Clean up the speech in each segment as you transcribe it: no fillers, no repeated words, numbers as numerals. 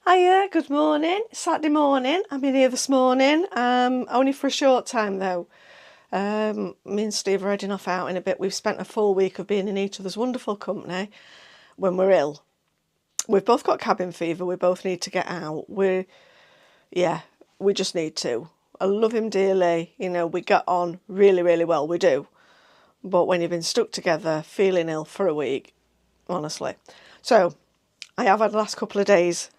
Hiya, good morning. Saturday morning. I'm in here this morning. Only for a short time though. Me and Steve are heading off out in a bit. We've spent a full week of being in each other's wonderful company when we're ill. We've both got cabin fever. We both need to get out. We just need to. I love him dearly. You know, we get on really, really well. We do. But when you've been stuck together, feeling ill for a week, honestly. So I have had the last couple of days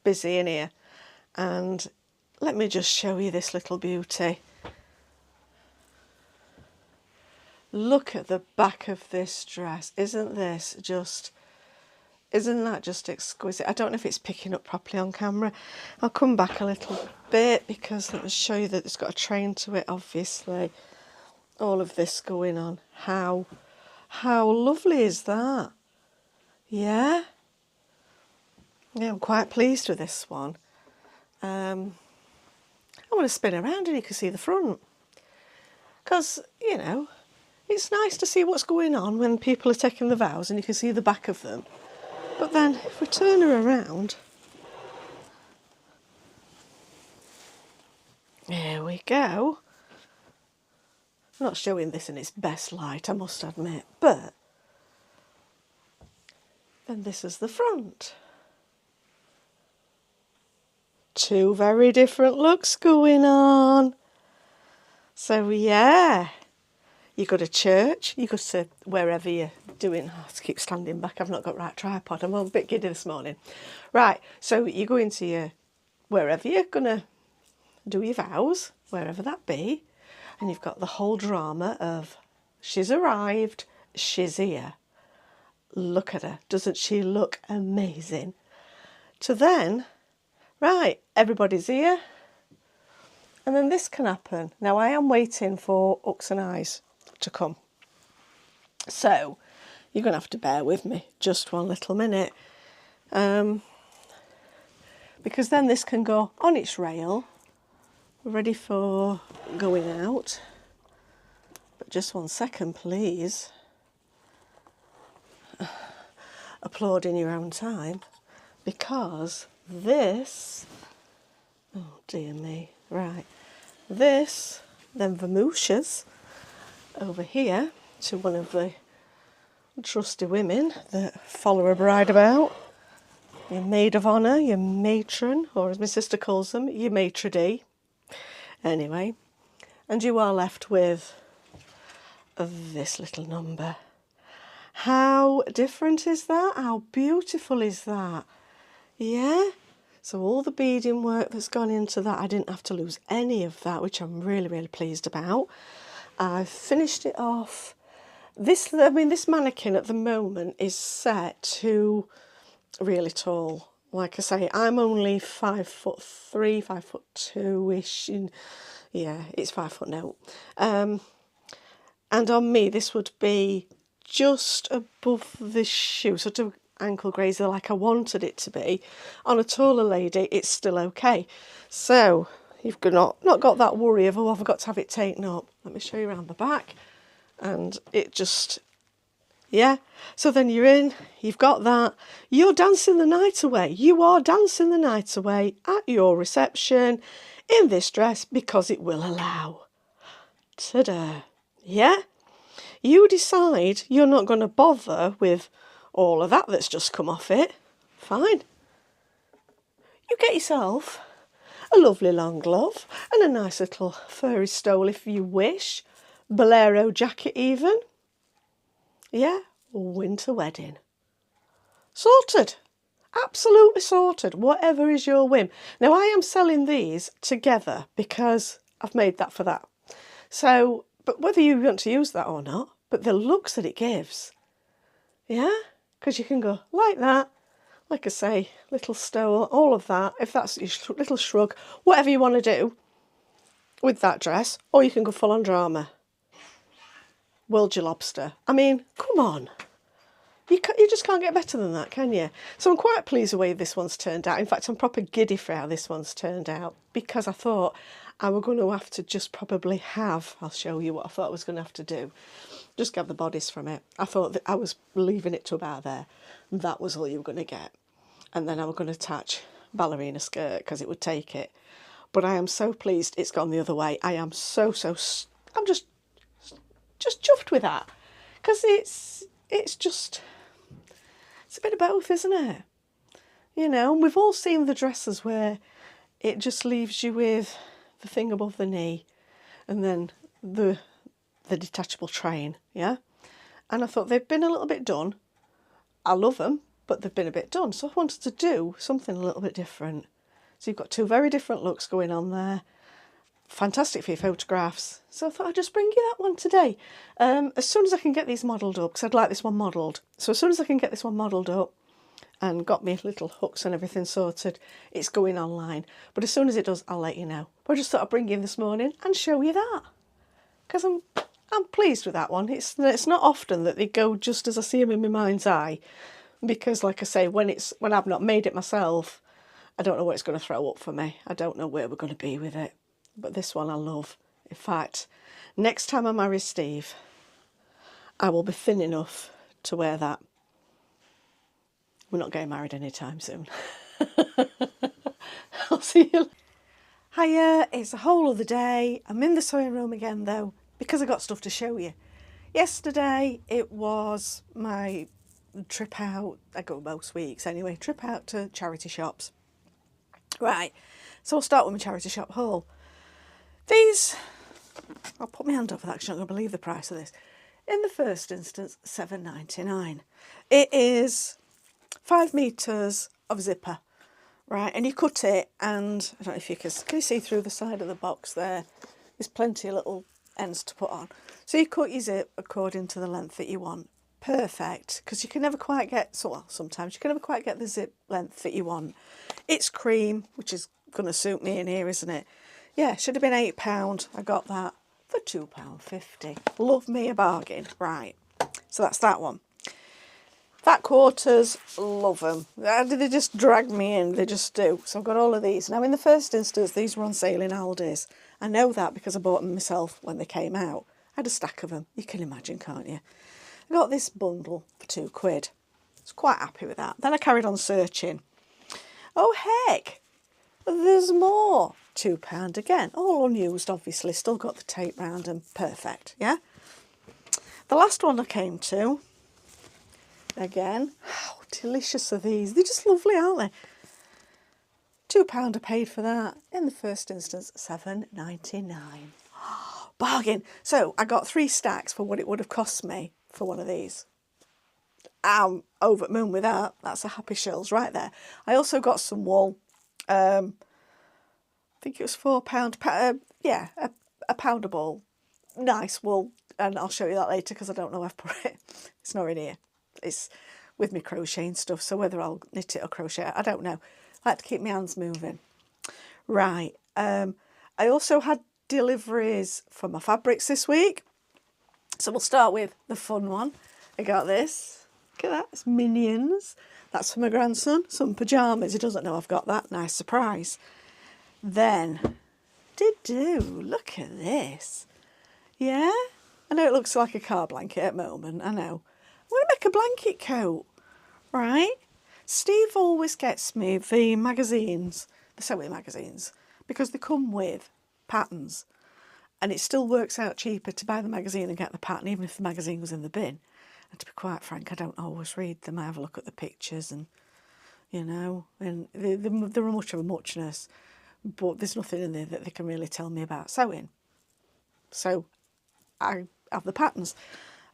busy in here, and let me just show you this little beauty. Look at the back of this dress. Isn't that just exquisite? I don't know if it's picking up properly on camera. I'll come back a little bit because let me show you that it's got a train to it, obviously. All of this going on. How lovely is that? Yeah, I'm quite pleased with this one. I want to spin around and you can see the front. Because, you know, it's nice to see what's going on when people are taking the vows and you can see the back of them. But then if we turn her around, there we go. I'm not showing this in its best light, I must admit, but then this is the front. Two very different looks going on. So yeah, you go to church, you go to wherever you're doing. I have to keep standing back, I've not got the right tripod, I'm a bit giddy this morning. Right, so you go into your, wherever you're going to do your vows, wherever that be, and you've got the whole drama of she's arrived, she's here. Look at her, doesn't she look amazing? To then, right, everybody's here. And then this can happen. Now I am waiting for hooks and eyes to come. So you're going to have to bear with me just one little minute. Because then this can go on its rail, ready for going out. But just 1 second, please. Applaud in your own time. Because this, oh dear me, right, this, then Vermouches over here to one of the trusty women that follow a bride about, your maid of honour, your matron, or as my sister calls them, your maitre d'. Anyway, and you are left with this little number. How different is that? How beautiful is that? Yeah, so all the beading work that's gone into that, I didn't have to lose any of that, which I'm really, really pleased about. I've finished it off. This mannequin at the moment is set to really tall. Like I say, I'm only 5'3", 5'2"-ish. Yeah, it's 5 foot now. And on me, this would be just above the shoe, sort of ankle grazer like I wanted it to be. On a taller lady, it's still okay. So you've not got that worry of, oh, I've got to have it taken up. Let me show you around the back. And it just, yeah. So then you're in, you've got that. You're dancing the night away. You are dancing the night away at your reception in this dress because it will allow. Ta-da. Yeah. You decide you're not going to bother with all of that that's just come off it. Fine. You get yourself a lovely long glove and a nice little furry stole if you wish. Bolero jacket even. Yeah, winter wedding. Sorted. Absolutely sorted. Whatever is your whim. Now I am selling these together because I've made that for that. So, but whether you want to use that or not, but the looks that it gives. Yeah, because you can go like that. Like I say, little stole, all of that. If that's your little shrug, whatever you want to do with that dress. Or you can go full on drama. World your lobster. I mean, come on. You just can't get better than that, can you? So I'm quite pleased with the way this one's turned out. In fact, I'm proper giddy for how this one's turned out because I thought I were going to have to just probably have, I'll show you what I thought I was going to have to do. Just grab the bodice from it. I thought that I was leaving it to about there. That was all you were going to get. And then I was going to attach ballerina skirt because it would take it. But I am so pleased it's gone the other way. I am I'm just chuffed with that, because it's a bit of both, isn't it? You know, and we've all seen the dresses where it just leaves you with the thing above the knee and then the detachable train, yeah? And I thought they've been a little bit done. I love them, but they've been a bit done. So I wanted to do something a little bit different. So you've got two very different looks going on there. Fantastic for your photographs. So I thought I'd just bring you that one today. As soon as I can get these modelled up, because I'd like this one modelled. So as soon as I can get this one modelled up and got me little hooks and everything sorted, it's going online. But as soon as it does, I'll let you know. But I just thought I'd bring you in this morning and show you that, because I'm pleased with that one. It's not often that they go just as I see them in my mind's eye, because like I say, when I've not made it myself, I don't know what it's going to throw up for me. I don't know where we're going to be with it. But this one I love. In fact, next time I marry Steve, I will be thin enough to wear that. We're not getting married anytime soon. I'll see you. Hiya, it's a whole other day. I'm in the sewing room again though, because I got stuff to show you. Yesterday it was my trip out. I go most weeks anyway. Trip out to charity shops. Right, so I'll start with my charity shop haul. These, I'll put my hand up for that because you're not going to believe the price of this. In the first instance, £7.99. It is 5 metres of zipper, right? And you cut it, and I don't know if you can you see through the side of the box there? There's plenty of little ends to put on. So you cut your zip according to the length that you want. Perfect, because you can never quite get, sometimes you can never quite get the zip length that you want. It's cream, which is going to suit me in here, isn't it? Yeah, should have been £8. I got that for £2.50. Love me a bargain. Right, so that's that one. Fat quarters, love them. They just drag me in, they just do. So I've got all of these. Now in the first instance, these were on sale in Aldi's. I know that because I bought them myself when they came out. I had a stack of them. You can imagine, can't you? I got this bundle for £2. I was quite happy with that. Then I carried on searching. Oh heck, there's more. £2 again. All unused, obviously. Still got the tape round and perfect, yeah? The last one I came to, again, how delicious are these? They're just lovely, aren't they? £2 I paid for that. In the first instance, £7.99. Bargain. So I got 3 stacks for what it would have cost me for one of these. I'm over the moon with that. That's a happy shells right there. I also got some wool. I think it was £4. Yeah, a pound of wool. Nice wool. And I'll show you that later because I don't know where I've put it. It's not in here. It's with me crocheting stuff. So whether I'll knit it or crochet it, I don't know. I like to keep my hands moving. Right. I also had deliveries for my fabrics this week. So we'll start with the fun one. I got this. Look at that. It's Minions. That's for my grandson. Some pyjamas. He doesn't know I've got that. Nice surprise. Then, look at this. Yeah? I know it looks like a car blanket at the moment. I know. I'm going to make a blanket coat. Right? Steve always gets me the magazines, the sewing magazines, because they come with patterns. And it still works out cheaper to buy the magazine and get the pattern, even if the magazine was in the bin. And to be quite frank, I don't always read them. I have a look at the pictures and, you know, and they're much of a muchness. But there's nothing in there that they can really tell me about sewing. So I have the patterns.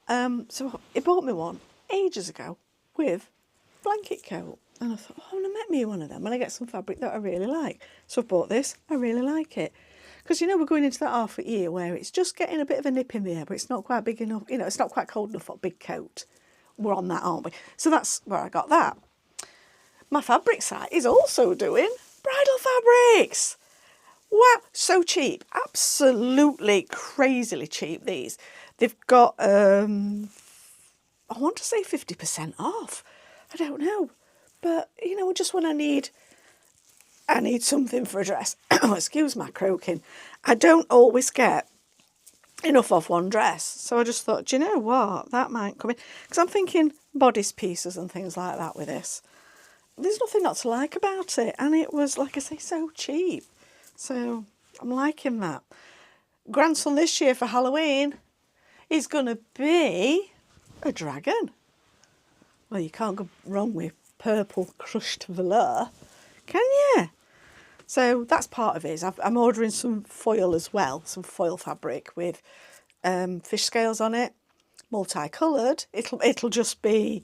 So he bought me one ages ago with blanket coat. And I thought, oh, I want to make me one of them when I get some fabric that I really like. So I bought this. I really like it. Because, you know, we're going into that half a year where it's just getting a bit of a nip in the air, but it's not quite big enough. You know, it's not quite cold enough for a big coat. We're on that, aren't we? So that's where I got that. My fabric site is also doing bridal fabrics. Wow, so cheap. Absolutely crazily cheap, these. They've got, I want to say 50% off. I don't know. But, you know, just when I need something for a dress. Excuse my croaking. I don't always get enough of one dress. So I just thought, do you know what? That might come in. Because I'm thinking bodice pieces and things like that with this. there's nothing not to like about it. And it was, like I say, so cheap. So I'm liking that. Grandson this year for Halloween is going to be a dragon. Well, you can't go wrong with purple crushed velour, can you? So that's part of it. I'm ordering some foil as well, some foil fabric with fish scales on it, multicoloured. It'll just be,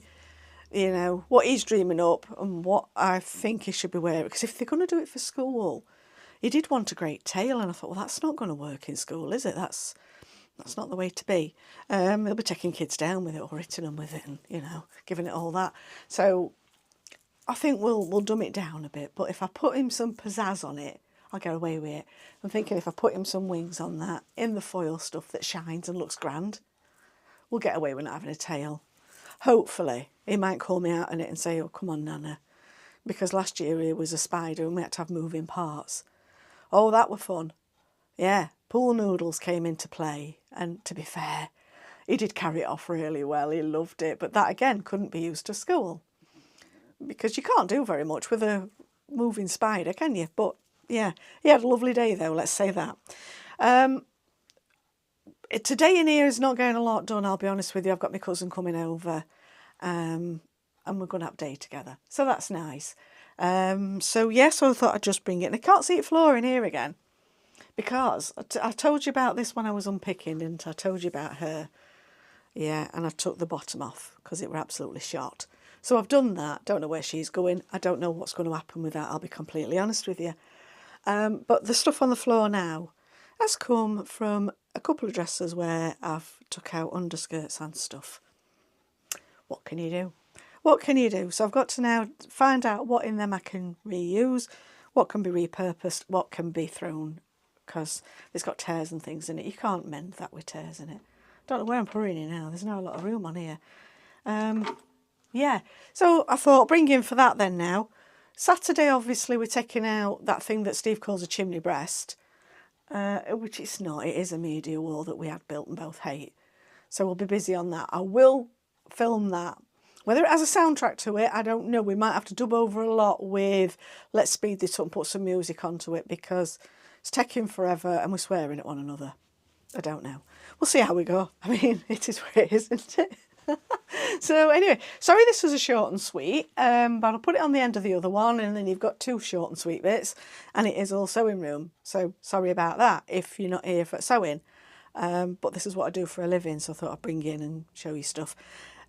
you know, what he's dreaming up and what I think he should be wearing. Because if they're going to do it for school, he did want a great tail, and I thought, well, that's not going to work in school, is it? That's not the way to be. They'll be taking kids down with it or hitting them with it, and you know, giving it all that. So I think we'll dumb it down a bit. But if I put him some pizzazz on it, I'll get away with it. I'm thinking if I put him some wings on that in the foil stuff that shines and looks grand, we'll get away with not having a tail. Hopefully, he might call me out on it and say, "Oh, come on, Nana," because last year he was a spider and we had to have moving parts. Oh, that were fun. Yeah, pool noodles came into play, and to be fair, he did carry it off really well. He loved it, but that again couldn't be used to school because you can't do very much with a moving spider, can you? But yeah, he had a lovely day though, let's say that. Today in here is not getting a lot done, I'll be honest with you. I've got my cousin coming over and we're going to have day together. So that's nice. So I thought I'd just bring it. And I can't see it floor in here again because I told you about this when I was unpicking, didn't I? I told you about her. Yeah, and I took the bottom off because it were absolutely shot. So I've done that. Don't know where she's going. I don't know what's going to happen with that. I'll be completely honest with you. But the stuff on the floor now has come from a couple of dresses where I've took out underskirts and stuff. What can you do? What can you do? So I've got to now find out what in them I can reuse, what can be repurposed, what can be thrown, because it's got tears and things in it. You can't mend that with tears in it. Don't know where I'm putting it now. There's not a lot of room on here. Yeah, so I thought bring in for that then now. Saturday, obviously, we're taking out that thing that Steve calls a chimney breast, which it's not. It is a media wall that we had built and both hate. So we'll be busy on that. I will film that. Whether it has a soundtrack to it, I don't know. We might have to dub over a lot with let's speed this up and put some music onto it because it's taking forever and we're swearing at one another. I don't know. We'll see how we go. I mean, it is what it is, isn't it? So anyway, sorry this was a short and sweet, but I'll put it on the end of the other one and then you've got two short and sweet bits and it is all sewing room. So sorry about that if you're not here for sewing. But this is what I do for a living, so I thought I'd bring in and show you stuff.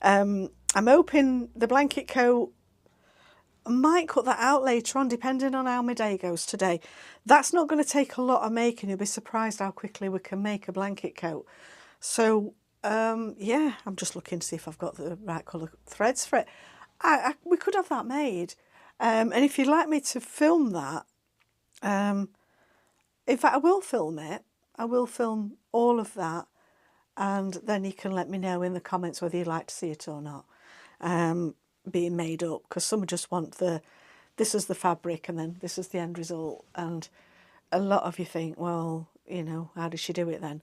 I'm hoping the blanket coat, I might cut that out later on depending on how my day goes today. That's not going to take a lot of making. You'll be surprised how quickly we can make a blanket coat. So yeah, I'm just looking to see if I've got the right colour threads for it. We could have that made. And if you'd like me to film that, in fact I will film it. I will film all of that and then you can let me know in the comments whether you'd like to see it or not being made up, because some just want this is the fabric and then this is the end result, and a lot of you think, well, you know, how does she do it then?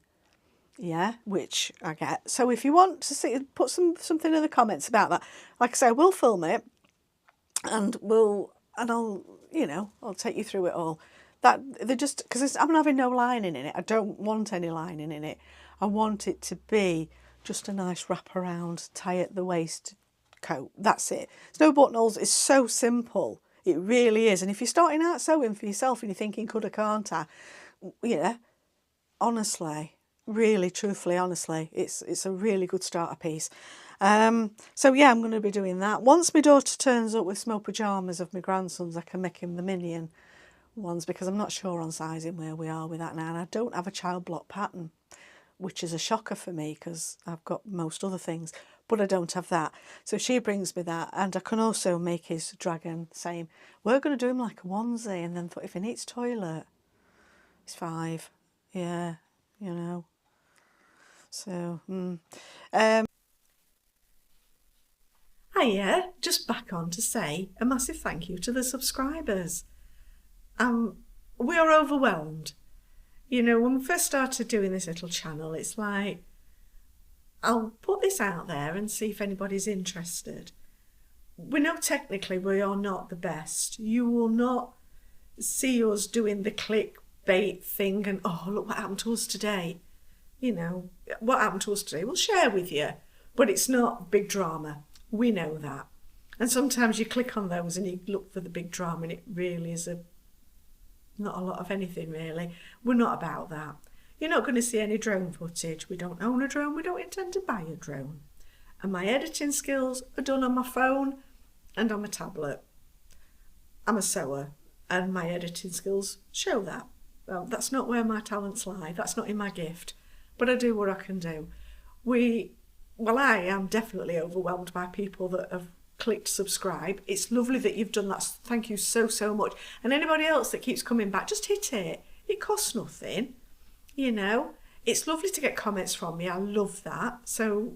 Yeah, which I get. So if you want to see, put something in the comments about that. Like I say, we'll film it and I'll, you know, I'll take you through it all. That they're just, because I'm having no lining in it. I don't want any lining in it. I want it to be just a nice wrap around, tie at the waist coat. That's it. There's no buttonholes. It's so simple. It really is. And if you're starting out sewing for yourself and you're thinking, could I, can't I? Yeah, honestly, really, truthfully, honestly, it's a really good starter piece. So yeah, I'm going to be doing that. Once my daughter turns up with small pyjamas of my grandsons, I can make him the minion ones, because I'm not sure on sizing where we are with that now. And I don't have a child block pattern, which is a shocker for me because I've got most other things, but I don't have that. So she brings me that, and I can also make his dragon same. We're going to do him like a onesie, and then if he needs toilet, he's 5. Yeah, you know. So, yeah, just back on to say a massive thank you to the subscribers. We are overwhelmed. You know, when we first started doing this little channel, it's like, I'll put this out there and see if anybody's interested. we know technically we are not the best. You will not see us doing the clickbait thing and, oh, look what happened to us today. You know, what happened to us today, we'll share with you. But it's not big drama. We know that. And sometimes you click on those and you look for the big drama and it really is not a lot of anything really. We're not about that. You're not going to see any drone footage. We don't own a drone. We don't intend to buy a drone. And my editing skills are done on my phone and on my tablet. I'm a sewer and my editing skills show that. Well, that's not where my talents lie. That's not in my gift. But I do what I can do. I am definitely overwhelmed by people that have clicked subscribe. It's lovely that you've done that. Thank you so, so much. And anybody else that keeps coming back, just hit it. It costs nothing. You know, it's lovely to get comments from me. I love that. So,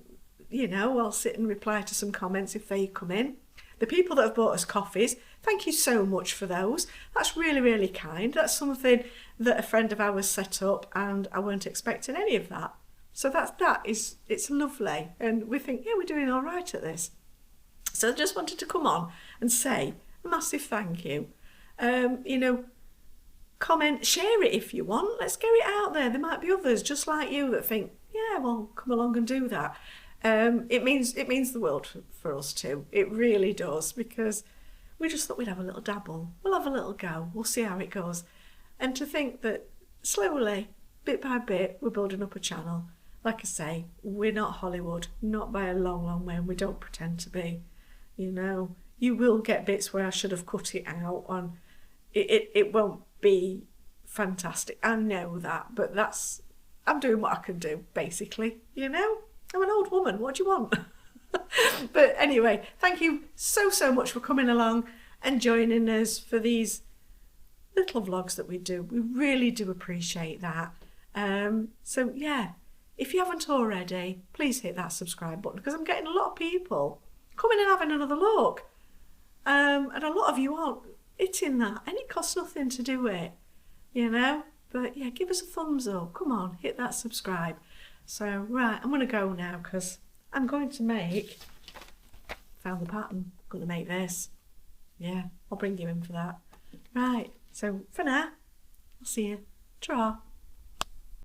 you know, I'll sit and reply to some comments if they come in. The people that have bought us coffees, thank you so much for those. That's really, really kind. That's something that a friend of ours set up and I weren't expecting any of that. So it's lovely. And we think, yeah, we're doing all right at this. So I just wanted to come on and say a massive thank you. You know, comment, share it if you want. Let's get it out there. There might be others just like you that think, yeah, well, come along and do that. It means the world for us too. It really does, because we just thought we'd have a little dabble. We'll have a little go. We'll see how it goes. And to think that slowly, bit by bit, we're building up a channel. Like I say, we're not Hollywood, not by a long, long way, and we don't pretend to be. You know, you will get bits where I should have cut it out on. It won't be fantastic. I know that, but I'm doing what I can do, basically, you know? I'm an old woman, what do you want? But anyway, thank you so, so much for coming along and joining us for these little vlogs that we do. We really do appreciate that. So yeah, if you haven't already, please hit that subscribe button, because I'm getting a lot of people coming and having another look. And a lot of you aren't hitting that, and it costs nothing to do it, you know? But yeah, give us a thumbs up. Come on, hit that subscribe. So, right, I'm going to go now because I'm going to found the pattern, I'm going to make this. Yeah, I'll bring you in for that. Right, so for now, I'll see you. Ta-ra.